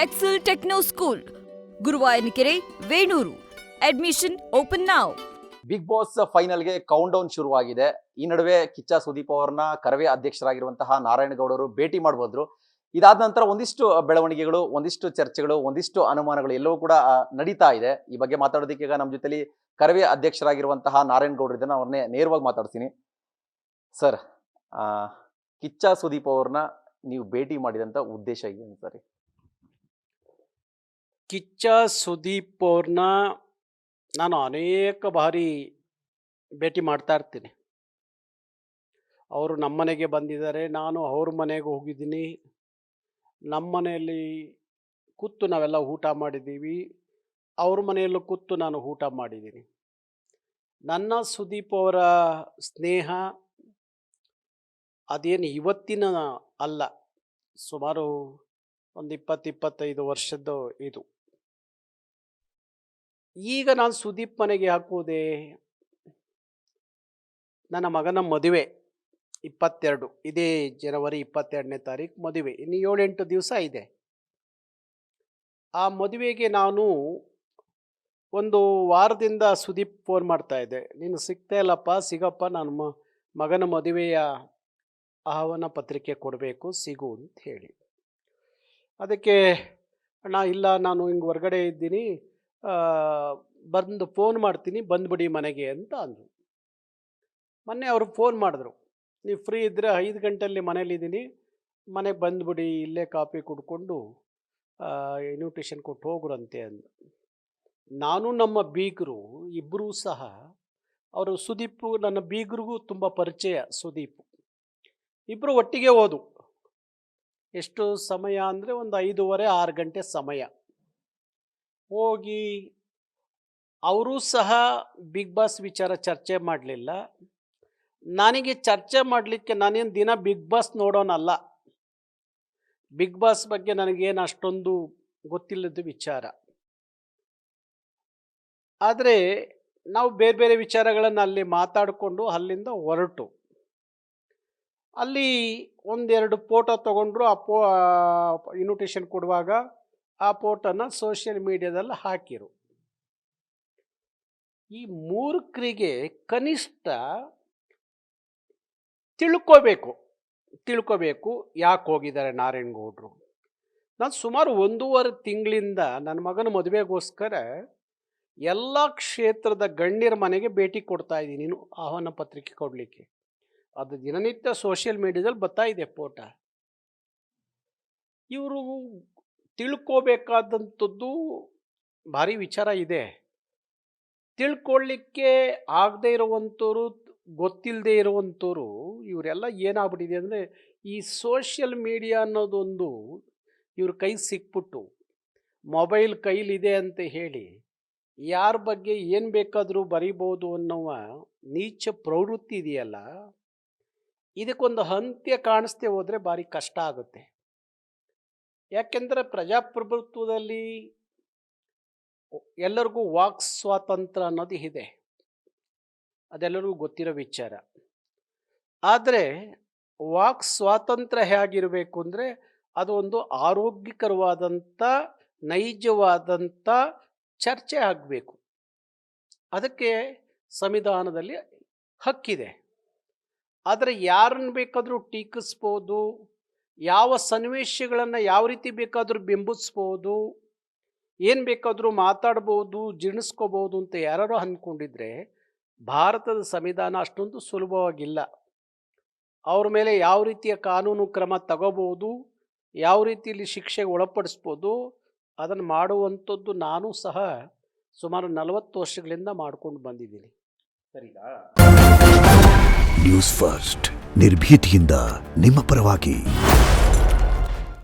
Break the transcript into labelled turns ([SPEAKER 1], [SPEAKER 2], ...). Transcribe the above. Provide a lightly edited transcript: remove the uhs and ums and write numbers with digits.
[SPEAKER 1] Excel Techno School, Guruvayanakere, Venur. Admission open now.
[SPEAKER 2] Bigg Boss ಫೈನಲ್ಗೆ countdown ಶುರುವಾಗಿದೆ. ಈ ನಡುವೆ ಕಿಚ್ಚ ಸುದೀಪ್ ಅವರನ್ನ ಕರವೇ ಅಧ್ಯಕ್ಷರಾಗಿರುವಂತಹ ನಾರಾಯಣಗೌಡರು ಭೇಟಿ ಮಾಡಬಹುದು. ಇದಾದ ನಂತರ ಒಂದಿಷ್ಟು ಬೆಳವಣಿಗೆಗಳು, ಒಂದಿಷ್ಟು ಚರ್ಚೆಗಳು, ಒಂದಿಷ್ಟು ಅನುಮಾನಗಳು ಎಲ್ಲವೂ ಕೂಡ ನಡೀತಾ ಇದೆ. ಈ ಬಗ್ಗೆ ಮಾತಾಡೋದಕ್ಕೆ ಈಗ ನಮ್ಮ ಜೊತೆಲಿ ಕರವೇ ಅಧ್ಯಕ್ಷರಾಗಿರುವಂತಹ ನಾರಾಯಣಗೌಡರು ಇದನ್ನ ಅವ್ರನ್ನೇ ನೇರವಾಗಿ ಮಾತಾಡ್ತೀನಿ. ಸರ್, ಕಿಚ್ಚ ಸುದೀಪ್ ಅವ್ರನ್ನ ನೀವು ಭೇಟಿ ಮಾಡಿದಂತ ಉದ್ದೇಶ ಏನು ಸರ್?
[SPEAKER 3] ಕಿಚ್ಚ ಸುದೀಪ್ ಅವ್ರನ್ನ ನಾನು ಅನೇಕ ಬಾರಿ ಭೇಟಿ ಮಾಡ್ತಾ ಇರ್ತೀನಿ. ಅವರು ನಮ್ಮ ಮನೆಗೆ ಬಂದಿದ್ದಾರೆ, ನಾನು ಅವ್ರ ಮನೆಗೆ ಹೋಗಿದ್ದೀನಿ. ನಮ್ಮ ಮನೆಯಲ್ಲಿ ಕೂತು ನಾವೆಲ್ಲ ಊಟ ಮಾಡಿದ್ದೀವಿ, ಅವ್ರ ಮನೆಯಲ್ಲೂ ಕೂತು ನಾನು ಊಟ ಮಾಡಿದ್ದೀನಿ. ನನ್ನ ಸುದೀಪ್ ಅವರ ಸ್ನೇಹ ಅದೇನು ಇವತ್ತಿನ ಅಲ್ಲ, ಸುಮಾರು ಒಂದು 20-25 ವರ್ಷದ್ದು ಇದು. ಈಗ ನಾನು ಸುದೀಪ್ ಮನೆಗೆ ಹಾಕುವುದೇ, ನನ್ನ ಮಗನ ಮದುವೆ 22, ಇದೇ ಜನವರಿ 22ನೇ ತಾರೀಕು ಮದುವೆ. ಇನ್ನು 7-8 ದಿವಸ ಇದೆ. ಆ ಮದುವೆಗೆ ನಾನು ಒಂದು ವಾರದಿಂದ ಸುದೀಪ್ ಫೋನ್ ಮಾಡ್ತಾ ಇದ್ದೆ, ನೀನು ಸಿಗ್ತಾ ಇಲ್ಲಪ್ಪ, ಸಿಗಪ್ಪ, ನನ್ನ ಮಗನ ಮದುವೆಯ ಆಹ್ವಾನ ಪತ್ರಿಕೆ ಕೊಡಬೇಕು, ಸಿಗು ಅಂತ ಹೇಳಿ. ಅದಕ್ಕೆ ಅಣ್ಣ ಇಲ್ಲ, ನಾನು ಹಿಂಗೆ ಹೊರಗಡೆ ಇದ್ದೀನಿ, ಬಂದು ಫೋನ್ ಮಾಡ್ತೀನಿ, ಬಂದುಬಿಡಿ ಮನೆಗೆ ಅಂತ ಅಂದರು. ಮೊನ್ನೆ ಅವರು ಫೋನ್ ಮಾಡಿದ್ರು, ನೀವು ಫ್ರೀ ಇದ್ದರೆ 5 ಗಂಟೆಯಲ್ಲಿ ಮನೇಲಿದ್ದೀನಿ, ಮನೆಗೆ ಬಂದುಬಿಡಿ, ಇಲ್ಲೇ ಕಾಫಿ ಕುಡ್ಕೊಂಡು ಇನ್ವಿಟೇಷನ್ ಕೊಟ್ಟು ಹೋಗ್ರಂತೆ ಅಂದು. ನಾನು ನಮ್ಮ ಬೀಗರು ಇಬ್ಬರೂ ಸಹ, ಅವರು ಸುದೀಪ್ ನನ್ನ ಬೀಗರಿಗೂ ತುಂಬ ಪರಿಚಯ. ಸುದೀಪ್ ಇಬ್ಬರು ಒಟ್ಟಿಗೆ ಹೋದು. ಎಷ್ಟು ಸಮಯ ಅಂದರೆ ಒಂದು 5:30-6 ಗಂಟೆ ಸಮಯ ಹೋಗಿ. ಅವರೂ ಸಹ ಬಿಗ್ ಬಾಸ್ ವಿಚಾರ ಚರ್ಚೆ ಮಾಡಲಿಲ್ಲ. ನನಗೆ ಚರ್ಚೆ ಮಾಡಲಿಕ್ಕೆ, ನಾನೇನು ದಿನ ಬಿಗ್ ಬಾಸ್ ನೋಡೋನಲ್ಲ, ಬಿಗ್ ಬಾಸ್ ಬಗ್ಗೆ ನನಗೇನು ಅಷ್ಟೊಂದು ಗೊತ್ತಿಲ್ಲದ ವಿಚಾರ. ಆದರೆ ನಾವು ಬೇರೆ ಬೇರೆ ವಿಚಾರಗಳನ್ನು ಅಲ್ಲಿ ಮಾತಾಡಿಕೊಂಡು ಅಲ್ಲಿಂದ ಹೊರಟು. ಅಲ್ಲಿ 1-2 ಫೋಟೋ ತೊಗೊಂಡ್ರು. ಇನ್ವಿಟೇಷನ್ ಕೊಡುವಾಗ ಆ ಫೋಟೋನ ಸೋಷಿಯಲ್ ಮೀಡಿಯಾದಲ್ಲಿ ಹಾಕಿರು. ಈ ಮೂರ್ಖರಿಗೆ ಕನಿಷ್ಠ ತಿಳ್ಕೋಬೇಕು ಯಾಕೆ ಹೋಗಿದ್ದಾರೆ ನಾರಾಯಣಗೌಡರು. ನಾನು ಸುಮಾರು 1.5 ತಿಂಗಳಿಂದ ನನ್ನ ಮಗನ ಮದುವೆಗೋಸ್ಕರ ಎಲ್ಲ ಕ್ಷೇತ್ರದ ಗಣ್ಯರ ಮನೆಗೆ ಭೇಟಿ ಕೊಡ್ತಾ ಇದ್ದೀನಿ, ಆಹ್ವಾನ ಪತ್ರಿಕೆ ಕೊಡಲಿಕ್ಕೆ. ಅದು ದಿನನಿತ್ಯ ಸೋಷಿಯಲ್ ಮೀಡಿಯಾದಲ್ಲಿ ಬರ್ತಾ ಇದೆ ಫೋಟೋ. ಇವರು ತಿಳ್ಕೋಬೇಕಾದಂಥದ್ದು ಭಾರಿ ವಿಚಾರ ಇದೆ. ತಿಳ್ಕೊಳ್ಳಿಕ್ಕೆ ಆಗದೆ ಇರುವಂಥವ್ರು, ಗೊತ್ತಿಲ್ಲದೆ ಇರುವಂಥವ್ರು, ಇವರೆಲ್ಲ ಏನಾಗ್ಬಿಟ್ಟಿದೆ ಅಂದರೆ, ಈ ಸೋಷಿಯಲ್ ಮೀಡಿಯಾ ಅನ್ನೋದೊಂದು ಇವ್ರ ಕೈ ಸಿಕ್ಬಿಟ್ಟು, ಮೊಬೈಲ್ ಕೈಲಿದೆ ಅಂತ ಹೇಳಿ ಯಾರ ಬಗ್ಗೆ ಏನು ಬೇಕಾದರೂ ಬರೀಬೋದು ಅನ್ನುವ ನೀಚ ಪ್ರವೃತ್ತಿ ಇದೆಯಲ್ಲ, ಇದಕ್ಕೊಂದು ಅಂತ್ಯ ಕಾಣಿಸ್ದೆ ಹೋದರೆ ಭಾರಿ ಕಷ್ಟ ಆಗುತ್ತೆ. ಯಾಕೆಂದರೆ ಪ್ರಜಾಪ್ರಭುತ್ವದಲ್ಲಿ ಎಲ್ಲರಿಗೂ ವಾಕ್ ಸ್ವಾತಂತ್ರ್ಯ ಅನ್ನೋದು ಇದೆ, ಅದೆಲ್ಲರಿಗೂ ಗೊತ್ತಿರೋ ವಿಚಾರ. ಆದರೆ ವಾಕ್ ಸ್ವಾತಂತ್ರ್ಯ ಹೇಗಿರಬೇಕು ಅಂದರೆ, ಅದು ಒಂದು ಆರೋಗ್ಯಕರವಾದಂಥ, ನೈಜವಾದಂಥ ಚರ್ಚೆ ಆಗಬೇಕು. ಅದಕ್ಕೆ ಸಂವಿಧಾನದಲ್ಲಿ ಹಕ್ಕಿದೆ. ಆದರೆ ಯಾರನ್ನು ಬೇಕಾದರೂ ಟೀಕಿಸ್ಬೋದು, ಯಾವ ಸನ್ನಿವೇಶಗಳನ್ನು ಯಾವ ರೀತಿ ಬೇಕಾದರೂ ಬಿಂಬಿಸ್ಬೋದು, ಏನು ಬೇಕಾದರೂ ಮಾತಾಡ್ಬೋದು, ಜೀರ್ಣಿಸ್ಕೋಬೋದು ಅಂತ ಯಾರು ಅಂದ್ಕೊಂಡಿದ್ರೆ, ಭಾರತದ ಸಂವಿಧಾನ ಅಷ್ಟೊಂದು ಸುಲಭವಾಗಿಲ್ಲ. ಅವ್ರ ಮೇಲೆ ಯಾವ ರೀತಿಯ ಕಾನೂನು ಕ್ರಮ ತಗೋಬೋದು, ಯಾವ ರೀತಿಯಲ್ಲಿ ಶಿಕ್ಷೆಗೆ ಒಳಪಡಿಸ್ಬೋದು, ಅದನ್ನು ಮಾಡುವಂಥದ್ದು ನಾನು ಸಹ ಸುಮಾರು 40 ವರ್ಷಗಳಿಂದ ಮಾಡ್ಕೊಂಡು ಬಂದಿದ್ದೀನಿ. ಸರಿನಾ?
[SPEAKER 4] ನ್ಯೂಸ್ ಫಸ್ಟ್, ನಿರ್ಭೀತಿಯಿಂದ ನಿಮ್ಮ ಪರವಾಗಿ.